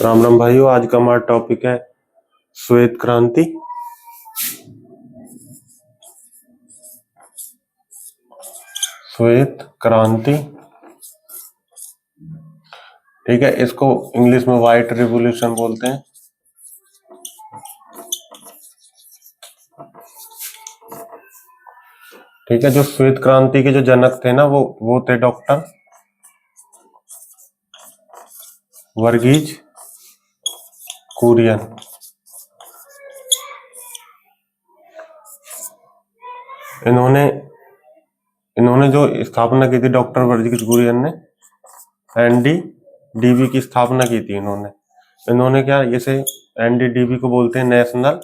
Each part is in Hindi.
राम राम भाइयों, आज का हमारा टॉपिक है श्वेत क्रांति। श्वेत क्रांति, ठीक है। इसको इंग्लिश में व्हाइट रिवॉल्यूशन बोलते हैं। ठीक है। जो श्वेत क्रांति के जो जनक थे ना, वो थे डॉक्टर वर्गीज कुरियन। इन्होंने जो स्थापना की थी, डॉक्टर वर्गीज कुरियन ने एनडीडीबी की स्थापना की थी। इन्होंने क्या, जैसे एनडीडीबी को बोलते हैं नेशनल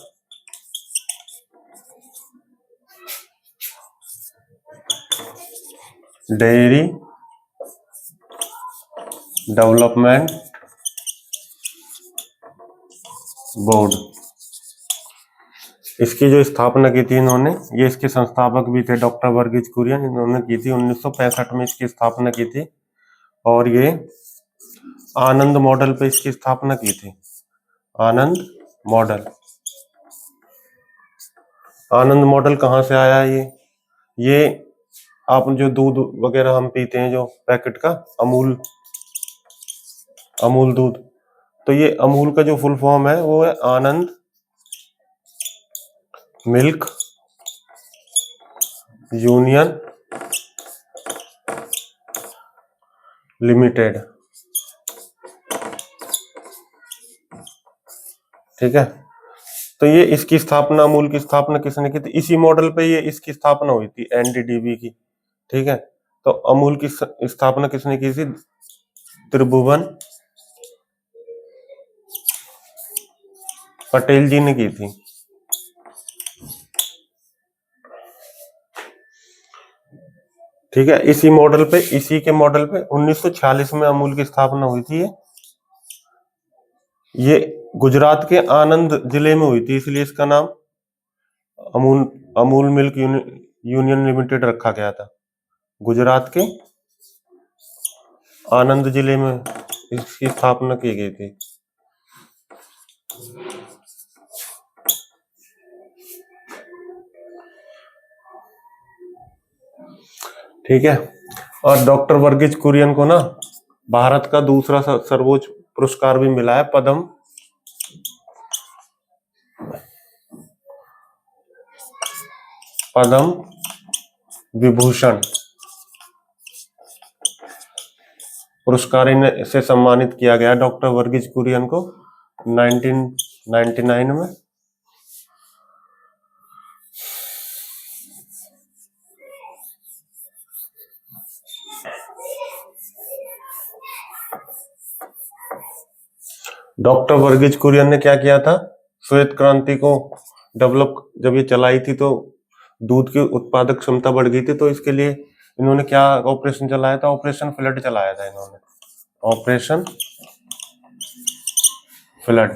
डेयरी डेवलपमेंट बोर्ड। इसकी जो स्थापना की थी इन्होंने, ये इसके संस्थापक भी थे डॉक्टर वर्गीज कुरियन। इन्होंने की थी 1965 में इसकी स्थापना की थी, और ये आनंद मॉडल पे इसकी स्थापना की थी। आनंद मॉडल। आनंद मॉडल कहाँ से आया है? ये आप जो दूध वगैरह हम पीते हैं, जो पैकेट का अमूल दूध, तो ये अमूल का जो फुल फॉर्म है वो है आनंद मिल्क यूनियन लिमिटेड। ठीक है। तो ये इसकी स्थापना, अमूल की स्थापना किसने की थी? इसी मॉडल पे ये इसकी स्थापना हुई थी, एनडीडीबी की। ठीक है। तो अमूल की स्थापना किसने की थी? त्रिभुवन पटेल जी ने की थी। ठीक है। इसी के मॉडल पे 1946 में अमूल की स्थापना हुई थी। ये गुजरात के आनंद जिले में हुई थी, इसलिए इसका नाम अमूल मिल्क यूनियन लिमिटेड रखा गया था। गुजरात के आनंद जिले में इसकी स्थापना की गई थी। ठीक है। और डॉक्टर वर्गीज कुरियन को ना भारत का दूसरा सर्वोच्च पुरस्कार भी मिला है, पद्म विभूषण पुरस्कार से सम्मानित किया गया डॉक्टर वर्गीज कुरियन को 1999 में। डॉक्टर वर्गीज कुरियन ने क्या किया था? श्वेत क्रांति को डेवलप जब ये चलाई थी तो दूध की उत्पादक क्षमता बढ़ गई थी। तो इसके लिए इन्होंने क्या ऑपरेशन चलाया था? ऑपरेशन फ्लड चलाया था इन्होंने। Operation flood.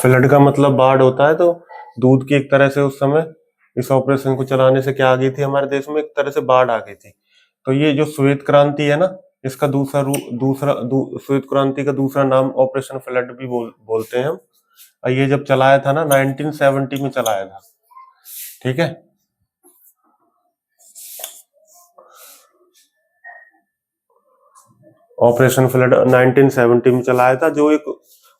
फ्लड का मतलब बाढ़ होता है। तो दूध की एक तरह से उस समय इस ऑपरेशन को चलाने से क्या आ गई थी हमारे देश में? एक तरह से बाढ़ आ गई थी। तो ये जो श्वेत क्रांति है ना, इसका श्वेत क्रांति का दूसरा नाम ऑपरेशन फ्लड भी बोलते हैं हम। और ये जब चलाया था ना, 1970 में चलाया था। ठीक है। ऑपरेशन फ्लड 1970 में चलाया था। जो एक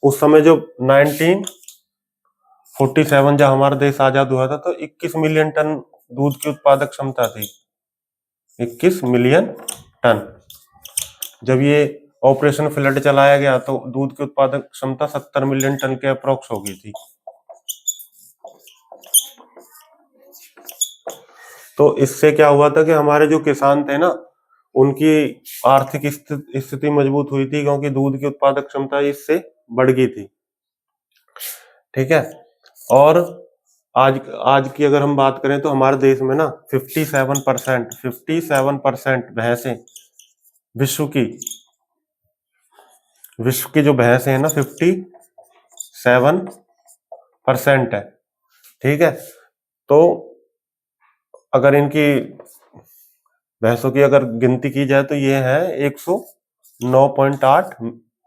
उस समय जो 1947 जब हमारा देश आजाद हुआ था, तो 21 मिलियन टन दूध की उत्पादक क्षमता थी। 21 मिलियन टन। जब ये ऑपरेशन फ्लड चलाया गया तो दूध की उत्पादक क्षमता 70 मिलियन टन के अप्रोक्स हो गई थी। तो इससे क्या हुआ था कि हमारे जो किसान थे ना, उनकी आर्थिक स्थिति मजबूत हुई थी, क्योंकि दूध की उत्पादक क्षमता इससे बढ़ गई थी। ठीक है। और आज की अगर हम बात करें तो हमारे देश में ना 57% भैंसें विश्व की जो भैंसें हैं ना 57% है। ठीक है। तो अगर इनकी भैंसों की अगर गिनती की जाए तो ये है 109.8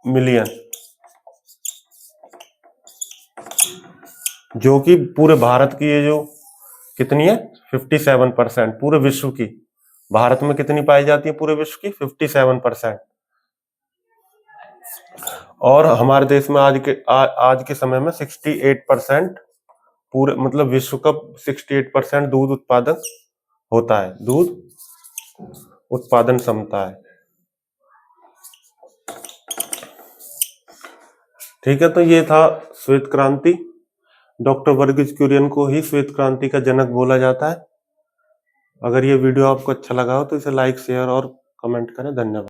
मिलियन, जो कि पूरे भारत की ये जो कितनी है 57%, पूरे विश्व की। भारत में कितनी पाई जाती है पूरे विश्व की 57%। और हमारे देश में आज के समय में 68% पूरे मतलब विश्व का 68% दूध उत्पादन होता है, दूध उत्पादन क्षमता है। ठीक है, तो ये था श्वेत क्रांति। डॉक्टर वर्गीज कुरियन को ही श्वेत क्रांति का जनक बोला जाता है। अगर ये वीडियो आपको अच्छा लगा हो तो इसे लाइक, शेयर और कमेंट करें। धन्यवाद।